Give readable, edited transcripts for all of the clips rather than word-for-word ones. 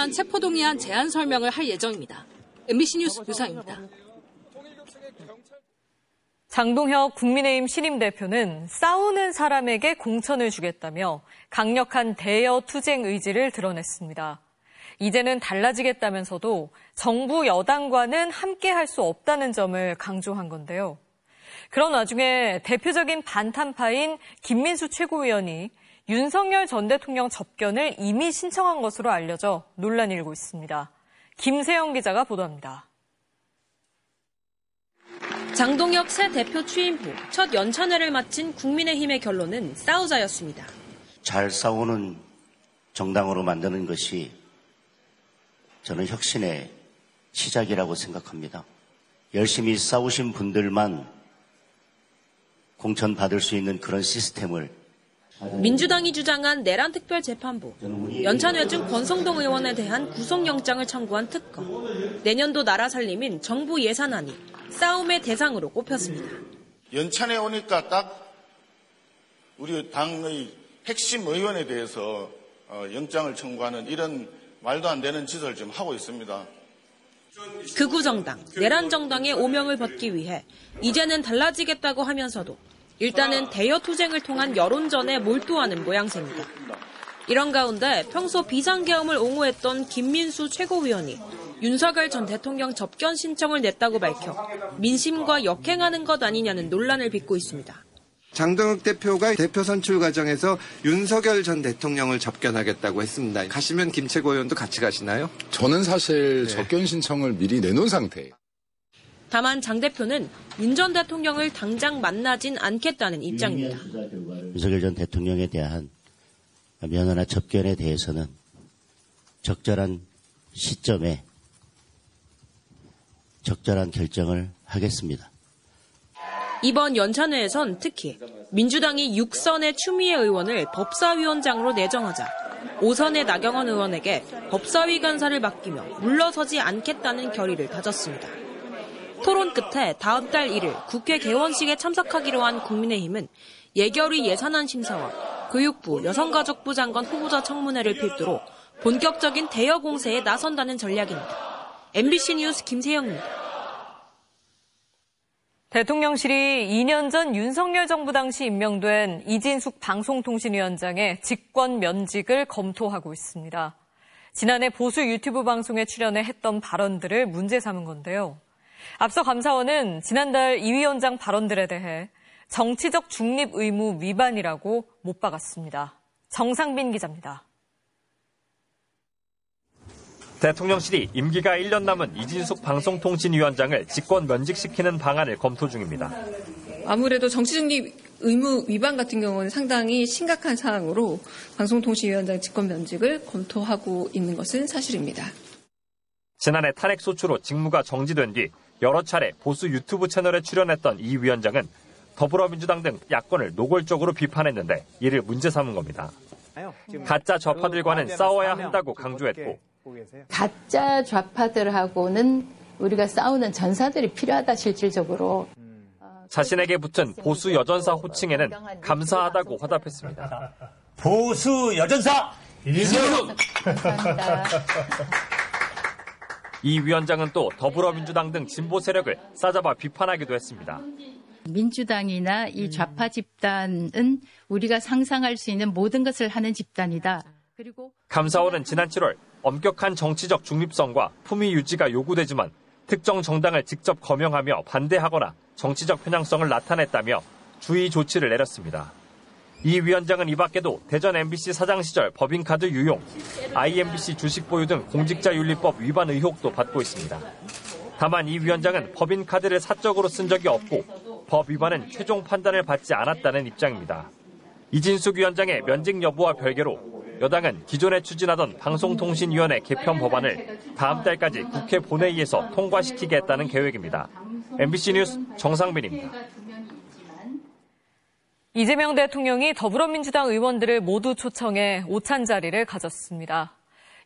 대한 체포동의안 제안 설명을 할 예정입니다. MBC 뉴스 유상입니다. 장동혁 국민의힘 신임 대표는 싸우는 사람에게 공천을 주겠다며 강력한 대여 투쟁 의지를 드러냈습니다. 이제는 달라지겠다면서도 정부 여당과는 함께할 수 없다는 점을 강조한 건데요. 그런 와중에 대표적인 반탄파인 김민수 최고위원이 윤석열 전 대통령 접견을 이미 신청한 것으로 알려져 논란이 일고 있습니다. 김세영 기자가 보도합니다. 장동혁 새 대표 취임 후 첫 연찬회를 마친 국민의힘의 결론은 싸우자였습니다. 잘 싸우는 정당으로 만드는 것이 저는 혁신의 시작이라고 생각합니다. 열심히 싸우신 분들만 공천 받을 수 있는 그런 시스템을 민주당이 주장한 내란 특별재판부, 연찬회 중 권성동 의원에 대한 구속영장을 청구한 특검, 내년도 나라 살림인 정부 예산안이 싸움의 대상으로 꼽혔습니다. 연찬에 오니까 딱 우리 당의 핵심 의원에 대해서 영장을 청구하는 이런 말도 안 되는 짓을 지금 하고 있습니다. 극우 정당, 내란 정당의 오명을 벗기 위해 이제는 달라지겠다고 하면서도 일단은 대여 투쟁을 통한 여론전에 몰두하는 모양새입니다. 이런 가운데 평소 비상계엄을 옹호했던 김민수 최고위원이 윤석열 전 대통령 접견 신청을 냈다고 밝혀 민심과 역행하는 것 아니냐는 논란을 빚고 있습니다. 장동혁 대표가 대표 선출 과정에서 윤석열 전 대통령을 접견하겠다고 했습니다. 가시면 김 최고위원도 같이 가시나요? 저는 사실 접견 신청을 미리 내놓은 상태예요. 다만 장 대표는 윤 전 대통령을 당장 만나진 않겠다는 입장입니다. 윤석열 전 대통령에 대한 면허나 접견에 대해서는 적절한 시점에 적절한 결정을 하겠습니다. 이번 연찬회에선 특히 민주당이 6선의 추미애 의원을 법사위원장으로 내정하자 5선의 나경원 의원에게 법사위 간사를 맡기며 물러서지 않겠다는 결의를 다졌습니다. 토론 끝에 다음 달 1일 국회 개원식에 참석하기로 한 국민의힘은 예결위 예산안 심사와 교육부, 여성가족부 장관 후보자 청문회를 필두로 본격적인 대여 공세에 나선다는 전략입니다. MBC 뉴스 김세영입니다. 대통령실이 2년 전 윤석열 정부 당시 임명된 이진숙 방송통신위원장의 직권 면직을 검토하고 있습니다. 지난해 보수 유튜브 방송에 출연해 했던 발언들을 문제 삼은 건데요. 앞서 감사원은 지난달 이 위원장 발언들에 대해 정치적 중립 의무 위반이라고 못 박았습니다. 정상빈 기자입니다. 대통령실이 임기가 1년 남은 이진숙 방송통신위원장을 직권 면직시키는 방안을 검토 중입니다. 아무래도 정치중립 의무 위반 같은 경우는 상당히 심각한 사항으로 방송통신위원장 직권 면직을 검토하고 있는 것은 사실입니다. 지난해 탄핵 소추로 직무가 정지된 뒤 여러 차례 보수 유튜브 채널에 출연했던 이 위원장은 더불어민주당 등 야권을 노골적으로 비판했는데 이를 문제 삼은 겁니다. 가짜 좌파들과는 싸워야 한다고 강조했고 가짜 좌파들하고는 우리가 싸우는 전사들이 필요하다 실질적으로. 자신에게 붙은 보수 여전사 호칭에는 감사하다고 화답했습니다. 보수 여전사 이재명! 감사합니다. 이 위원장은 또 더불어민주당 등 진보 세력을 싸잡아 비판하기도 했습니다. 민주당이나 이 좌파 집단은 우리가 상상할 수 있는 모든 것을 하는 집단이다. 그리고 감사원은 지난 7월 엄격한 정치적 중립성과 품위 유지가 요구되지만 특정 정당을 직접 거명하며 반대하거나 정치적 편향성을 나타냈다며 주의 조치를 내렸습니다. 이 위원장은 이 밖에도 대전 MBC 사장 시절 법인카드 유용, IMBC 주식 보유 등 공직자윤리법 위반 의혹도 받고 있습니다. 다만 이 위원장은 법인카드를 사적으로 쓴 적이 없고 법 위반은 최종 판단을 받지 않았다는 입장입니다. 이진숙 위원장의 면직 여부와 별개로 여당은 기존에 추진하던 방송통신위원회 개편 법안을 다음 달까지 국회 본회의에서 통과시키겠다는 계획입니다. MBC 뉴스 정상빈입니다. 이재명 대통령이 더불어민주당 의원들을 모두 초청해 오찬 자리를 가졌습니다.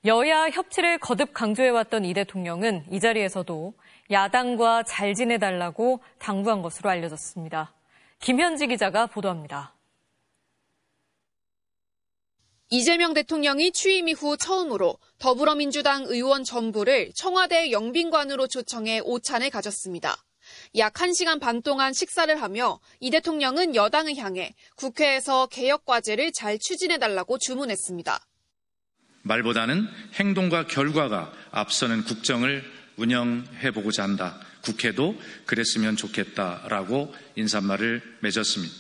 여야 협치를 거듭 강조해왔던 이 대통령은 이 자리에서도 야당과 잘 지내달라고 당부한 것으로 알려졌습니다. 김현지 기자가 보도합니다. 이재명 대통령이 취임 이후 처음으로 더불어민주당 의원 전부를 청와대 영빈관으로 초청해 오찬을 가졌습니다. 약 1시간 반 동안 식사를 하며 이 대통령은 여당을 향해 국회에서 개혁 과제를 잘 추진해달라고 주문했습니다. 말보다는 행동과 결과가 앞서는 국정을 운영해보고자 한다. 국회도 그랬으면 좋겠다라고 인사말을 맺었습니다.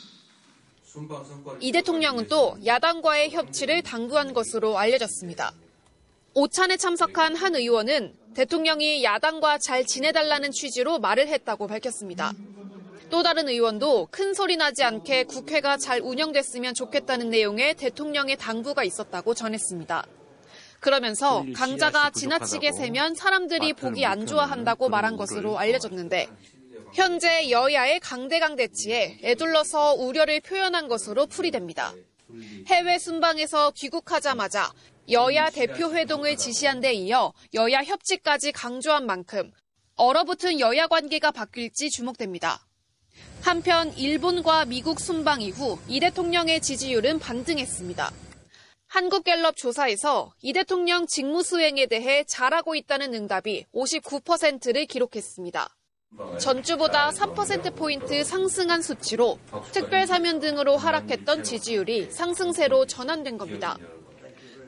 이 대통령은 또 야당과의 협치를 당부한 것으로 알려졌습니다. 오찬에 참석한 한 의원은 대통령이 야당과 잘 지내달라는 취지로 말을 했다고 밝혔습니다. 또 다른 의원도 큰 소리 나지 않게 국회가 잘 운영됐으면 좋겠다는 내용의 대통령의 당부가 있었다고 전했습니다. 그러면서 강자가 지나치게 세면 사람들이 보기 안 좋아한다고 말한 것으로 알려졌는데 현재 여야의 강대강 대치에 애둘러서 우려를 표현한 것으로 풀이됩니다. 해외 순방에서 귀국하자마자 여야 대표 회동을 지시한 데 이어 여야 협치까지 강조한 만큼 얼어붙은 여야 관계가 바뀔지 주목됩니다. 한편 일본과 미국 순방 이후 이 대통령의 지지율은 반등했습니다. 한국갤럽 조사에서 이 대통령 직무 수행에 대해 잘하고 있다는 응답이 59%를 기록했습니다. 전주보다 3%포인트 상승한 수치로 특별사면 등으로 하락했던 지지율이 상승세로 전환된 겁니다.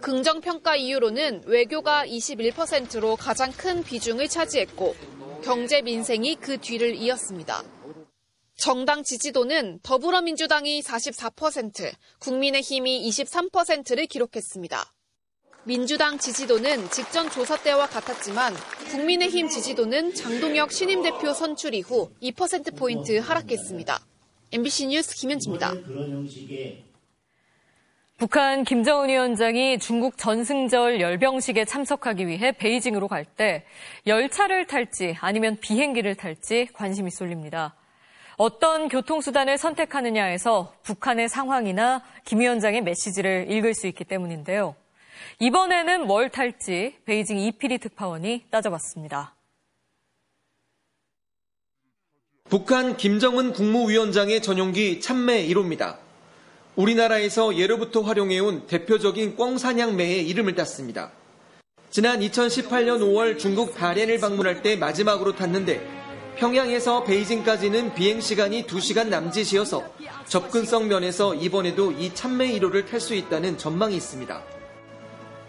긍정평가 이유로는 외교가 21%로 가장 큰 비중을 차지했고 경제 민생이 그 뒤를 이었습니다. 정당 지지도는 더불어민주당이 44%, 국민의힘이 23%를 기록했습니다. 민주당 지지도는 직전 조사 때와 같았지만 국민의힘 지지도는 장동혁 신임 대표 선출 이후 2%포인트 하락했습니다. MBC 뉴스 김현지입니다. 북한 김정은 위원장이 중국 전승절 열병식에 참석하기 위해 베이징으로 갈 때 열차를 탈지 아니면 비행기를 탈지 관심이 쏠립니다. 어떤 교통수단을 선택하느냐에서 북한의 상황이나 김 위원장의 메시지를 읽을 수 있기 때문인데요. 이번에는 뭘 탈지 베이징 이필희 특파원이 따져봤습니다. 북한 김정은 국무위원장의 전용기 참매 1호입니다. 우리나라에서 예로부터 활용해온 대표적인 꿩사냥매의 이름을 땄습니다. 지난 2018년 5월 중국 다롄을 방문할 때 마지막으로 탔는데 평양에서 베이징까지는 비행시간이 2시간 남짓이어서 접근성 면에서 이번에도 이 참매 1호를 탈 수 있다는 전망이 있습니다.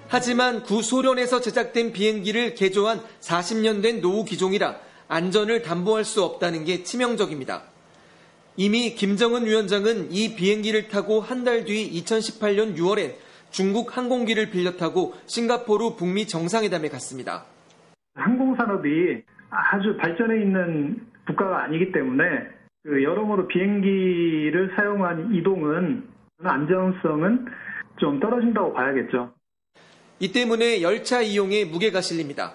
하지만 구소련에서 제작된 비행기를 개조한 40년 된 노후 기종이라 안전을 담보할 수 없다는 게 치명적입니다. 이미 김정은 위원장은 이 비행기를 타고 한 달 뒤 2018년 6월에 중국 항공기를 빌려 타고 싱가포르 북미 정상회담에 갔습니다. 항공산업이 아주 발전해 있는 국가가 아니기 때문에 여러모로 비행기를 사용한 이동은 안전성은 좀 떨어진다고 봐야겠죠. 이 때문에 열차 이용에 무게가 실립니다.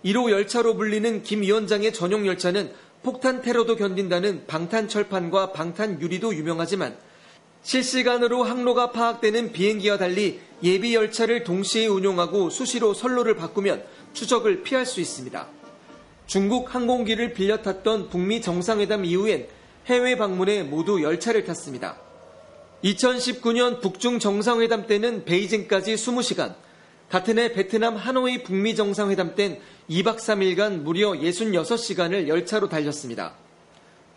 1호 열차로 불리는 김 위원장의 전용 열차는 폭탄 테러도 견딘다는 방탄철판과 방탄유리도 유명하지만 실시간으로 항로가 파악되는 비행기와 달리 예비 열차를 동시에 운용하고 수시로 선로를 바꾸면 추적을 피할 수 있습니다. 중국 항공기를 빌려 탔던 북미 정상회담 이후엔 해외 방문에 모두 열차를 탔습니다. 2019년 북중 정상회담 때는 베이징까지 20시간, 같은 해 베트남 하노이 북미 정상회담 땐 2박 3일간 무려 66시간을 열차로 달렸습니다.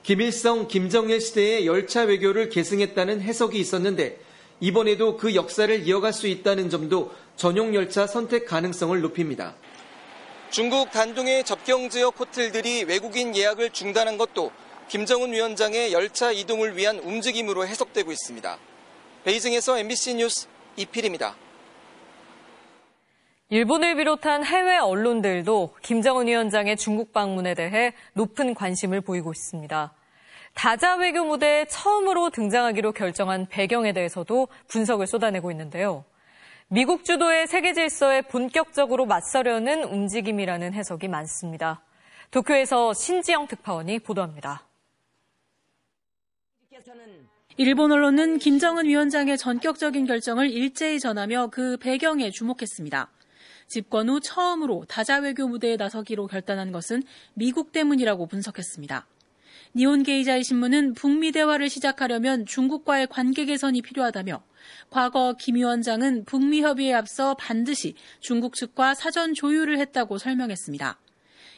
김일성, 김정일 시대의 열차 외교를 계승했다는 해석이 있었는데 이번에도 그 역사를 이어갈 수 있다는 점도 전용 열차 선택 가능성을 높입니다. 중국 단둥의 접경 지역 호텔들이 외국인 예약을 중단한 것도 김정은 위원장의 열차 이동을 위한 움직임으로 해석되고 있습니다. 베이징에서 MBC 뉴스 이필입니다. 일본을 비롯한 해외 언론들도 김정은 위원장의 중국 방문에 대해 높은 관심을 보이고 있습니다. 다자 외교 무대에 처음으로 등장하기로 결정한 배경에 대해서도 분석을 쏟아내고 있는데요. 미국 주도의 세계 질서에 본격적으로 맞서려는 움직임이라는 해석이 많습니다. 도쿄에서 신지영 특파원이 보도합니다. 일본 언론은 김정은 위원장의 전격적인 결정을 일제히 전하며 그 배경에 주목했습니다. 집권 후 처음으로 다자 외교 무대에 나서기로 결단한 것은 미국 때문이라고 분석했습니다. 니혼게이자이 신문은 북미 대화를 시작하려면 중국과의 관계 개선이 필요하다며 과거 김 위원장은 북미 협의에 앞서 반드시 중국 측과 사전 조율을 했다고 설명했습니다.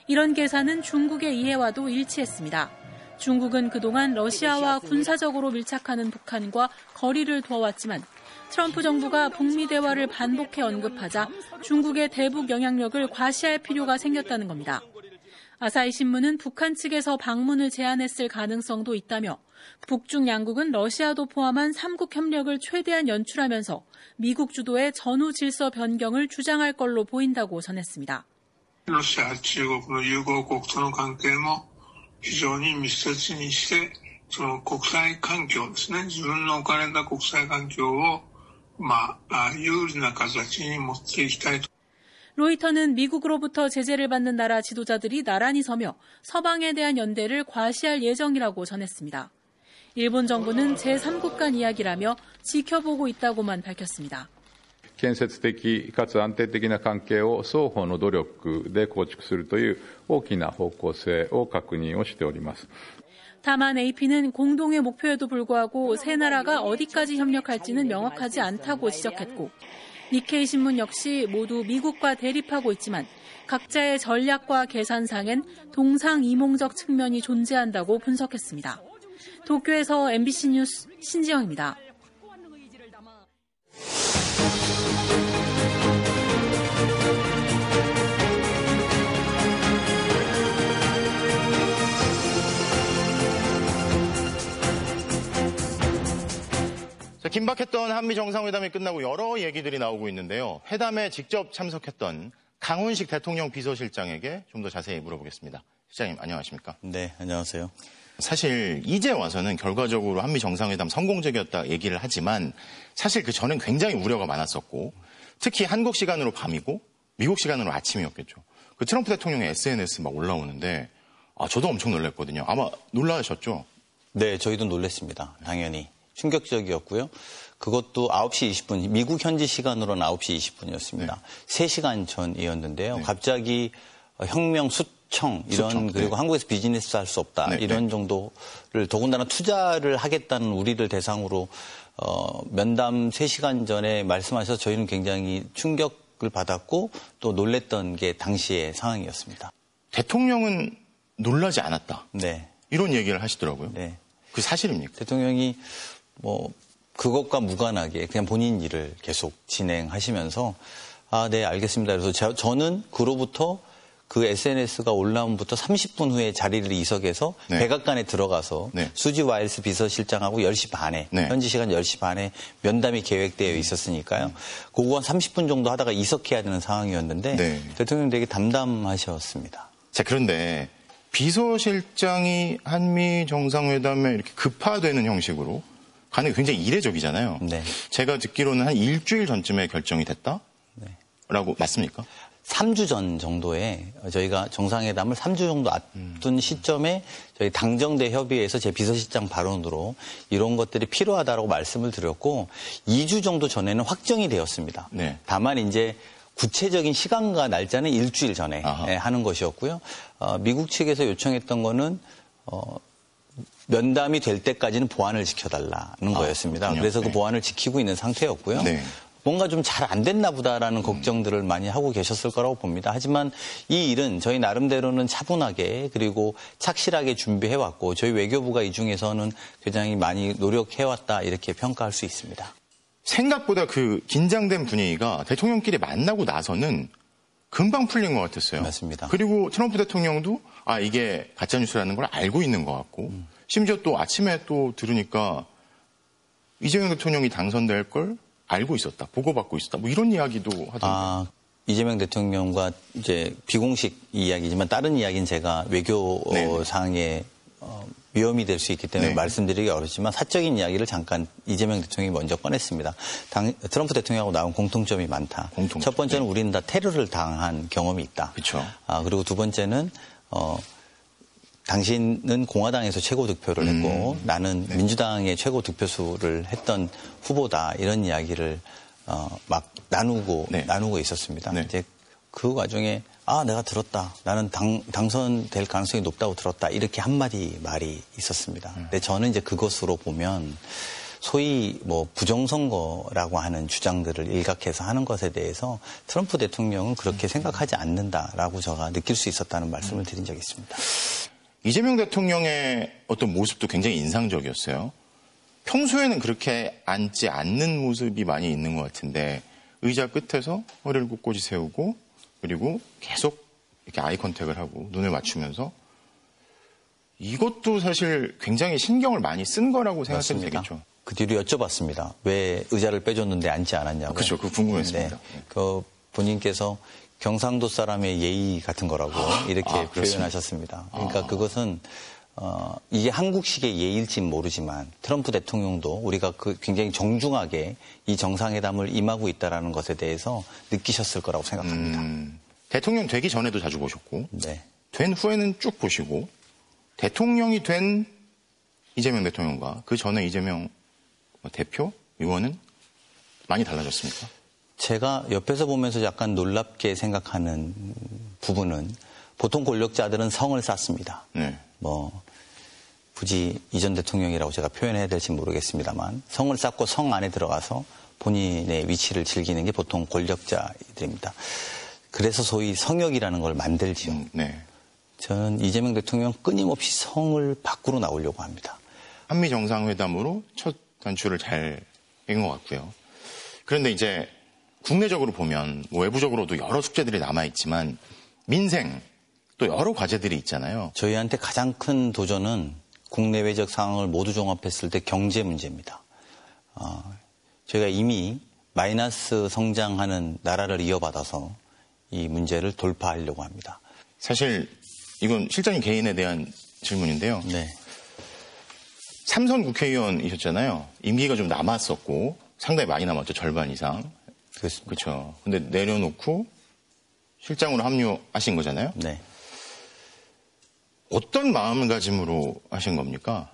이런 계산은 중국의 이해와도 일치했습니다. 중국은 그동안 러시아와 군사적으로 밀착하는 북한과 거리를 두어왔지만 트럼프 정부가 북미 대화를 반복해 언급하자 중국의 대북 영향력을 과시할 필요가 생겼다는 겁니다. 아사히 신문은 북한 측에서 방문을 제안했을 가능성도 있다며 북중 양국은 러시아도 포함한 3국 협력을 최대한 연출하면서 미국 주도의 전후 질서 변경을 주장할 걸로 보인다고 전했습니다. 러시아, 중국의 유고국との関係も非常に密接にして、その国際環境ですね、自分の置かれた国際環境を有利な形に持っていきたいと。 로이터는 미국으로부터 제재를 받는 나라 지도자들이 나란히 서며 서방에 대한 연대를 과시할 예정이라고 전했습니다. 일본 정부는 제3국 간 이야기라며 지켜보고 있다고만 밝혔습니다. 建設的かつ安定的な関係を双方の努力で構築するという大きな方向性を確認をしております。 다만 AP는 공동의 목표에도 불구하고 세 나라가 어디까지 협력할지는 명확하지 않다고 지적했고 니케이 신문 역시 모두 미국과 대립하고 있지만 각자의 전략과 계산상엔 동상이몽적 측면이 존재한다고 분석했습니다. 도쿄에서 MBC 뉴스 신지영입니다. 긴박했던 한미 정상회담이 끝나고 여러 얘기들이 나오고 있는데요. 회담에 직접 참석했던 강훈식 대통령 비서실장에게 좀 더 자세히 물어보겠습니다. 실장님 안녕하십니까? 네, 안녕하세요. 사실 이제 와서는 결과적으로 한미 정상회담 성공적이었다 얘기를 하지만 사실 그 전엔 굉장히 우려가 많았었고 특히 한국 시간으로 밤이고 미국 시간으로 아침이었겠죠. 그 트럼프 대통령의 SNS 막 올라오는데 저도 엄청 놀랐거든요. 아마 놀라셨죠? 네, 저희도 놀랐습니다. 당연히. 충격적이었고요. 그것도 9시 20분, 미국 현지 시간으로는 9시 20분이었습니다. 네. 3시간 전이었는데요. 네. 갑자기 혁명 수청 이런 그리고 네. 한국에서 비즈니스 할 수 없다 네. 이런 정도를 더군다나 투자를 하겠다는 우리를 대상으로 면담 3시간 전에 말씀하셔서 저희는 굉장히 충격을 받았고 또 놀랬던 게 당시의 상황이었습니다. 대통령은 놀라지 않았다. 네. 이런 얘기를 하시더라고요. 네. 그 사실입니까? 대통령이 그것과 무관하게 그냥 본인 일을 계속 진행하시면서 네, 알겠습니다. 그래서 저는 그로부터 그 SNS가 올라온부터 30분 후에 자리를 이석해서 네. 백악관에 들어가서 네. 수지 와일스 비서실장하고 10시 반에 네. 현지 시간 10시 반에 면담이 계획되어 있었으니까요. 그거 한 30분 정도 하다가 이석해야 되는 상황이었는데 네. 대통령 되게 담담하셨습니다. 자, 그런데 비서실장이 한미 정상회담에 이렇게 급파되는 형식으로 가는 게 굉장히 이례적이잖아요. 네. 제가 듣기로는 한 일주일 전쯤에 결정이 됐다? 네. 라고 맞습니까? 3주 전 정도에 저희가 정상회담을 3주 정도 앞둔 시점에 저희 당정대 협의회에서 제 비서실장 발언으로 이런 것들이 필요하다라고 말씀을 드렸고 2주 정도 전에는 확정이 되었습니다. 네. 다만 이제 구체적인 시간과 날짜는 일주일 전에 하는 것이었고요. 미국 측에서 요청했던 거는 면담이 될 때까지는 보안을 지켜달라는 거였습니다. 그렇군요. 그래서 그 보안을 지키고 있는 상태였고요. 네. 뭔가 좀 잘 안 됐나 보다라는 걱정들을 많이 하고 계셨을 거라고 봅니다. 하지만 이 일은 저희 나름대로는 차분하게 그리고 착실하게 준비해왔고 저희 외교부가 이 중에서는 굉장히 많이 노력해왔다 이렇게 평가할 수 있습니다. 생각보다 그 긴장된 분위기가 대통령끼리 만나고 나서는 금방 풀린 것 같았어요. 맞습니다. 그리고 트럼프 대통령도 이게 가짜뉴스라는 걸 알고 있는 것 같고 심지어 또 아침에 또 들으니까 이재명 대통령이 당선될 걸 알고 있었다, 보고받고 있었다, 뭐 이런 이야기도 하던데. 이재명 대통령과 이제 비공식 이야기지만 다른 이야기는 제가 외교상의 위험이 될 수 있기 때문에 말씀드리기 어렵지만 사적인 이야기를 잠깐 이재명 대통령이 먼저 꺼냈습니다. 트럼프 대통령하고 나온 공통점이 많다. 첫 번째는 우리는 다 테러를 당한 경험이 있다. 그렇죠. 그리고 두 번째는 당신은 공화당에서 최고 득표를 했고 나는 민주당의 최고 득표수를 했던 후보다 이런 이야기를 막 나누고 있었습니다. 이제 그 과정에 내가 들었다. 나는 당선될 가능성이 높다고 들었다. 이렇게 한마디 말이 있었습니다. 근데 저는 이제 그것으로 보면 소위 뭐 부정선거라고 하는 주장들을 일각해서 하는 것에 대해서 트럼프 대통령은 그렇게 생각하지 않는다라고 제가 느낄 수 있었다는 말씀을 드린 적이 있습니다. 이재명 대통령의 어떤 모습도 굉장히 인상적이었어요. 평소에는 그렇게 앉지 않는 모습이 많이 있는 것 같은데 의자 끝에서 허리를 꼿꼿이 세우고 그리고 계속 이렇게 아이 컨택을 하고 눈을 맞추면서 이것도 사실 굉장히 신경을 많이 쓴 거라고 생각해도 되겠죠. 그 뒤로 여쭤봤습니다. 왜 의자를 빼줬는데 앉지 않았냐고. 그렇죠. 그거 궁금했습니다. 네. 그 본인께서 경상도 사람의 예의 같은 거라고 이렇게 표현하셨습니다. 그러니까 그것은 이게 한국식의 예의일진 모르지만 트럼프 대통령도 우리가 굉장히 정중하게 이 정상회담을 임하고 있다는 것에 대해서 느끼셨을 거라고 생각합니다. 대통령 되기 전에도 자주 보셨고 네. 된 후에는 쭉 보시고 대통령이 된 이재명 대통령과 그 전에 이재명 대표, 의원은 많이 달라졌습니까? 제가 옆에서 보면서 약간 놀랍게 생각하는 부분은 보통 권력자들은 성을 쌓습니다. 네. 뭐 굳이 이전 대통령이라고 제가 표현해야 될지 모르겠습니다만 성을 쌓고 성 안에 들어가서 본인의 위치를 즐기는 게 보통 권력자들입니다. 그래서 소위 성역이라는 걸 만들지요. 네. 저는 이재명 대통령 끊임없이 성을 밖으로 나오려고 합니다. 한미 정상회담으로 첫 단추를 잘 뺀 것 같고요. 그런데 이제 국내적으로 보면 뭐 외부적으로도 여러 숙제들이 남아있지만 민생 또 여러 과제들이 있잖아요. 저희한테 가장 큰 도전은 국내외적 상황을 모두 종합했을 때 경제 문제입니다. 저희가 이미 마이너스 성장하는 나라를 이어받아서 이 문제를 돌파하려고 합니다. 사실 이건 실장님 개인에 대한 질문인데요. 네. 3선 국회의원이셨잖아요. 임기가 좀 남았었고 상당히 많이 남았죠. 절반 이상. 그렇습니다. 그렇죠. 근데 내려놓고 실장으로 합류하신 거잖아요. 네. 어떤 마음가짐으로 하신 겁니까?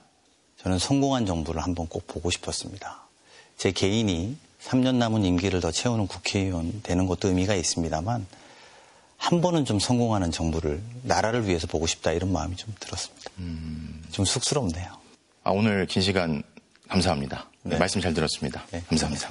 저는 성공한 정부를 한번 꼭 보고 싶었습니다. 제 개인이 3년 남은 임기를 더 채우는 국회의원 되는 것도 의미가 있습니다만 한 번은 좀 성공하는 정부를 나라를 위해서 보고 싶다 이런 마음이 좀 들었습니다. 좀 쑥스럽네요. 오늘 긴 시간 감사합니다. 네. 말씀 잘 들었습니다. 네, 감사합니다.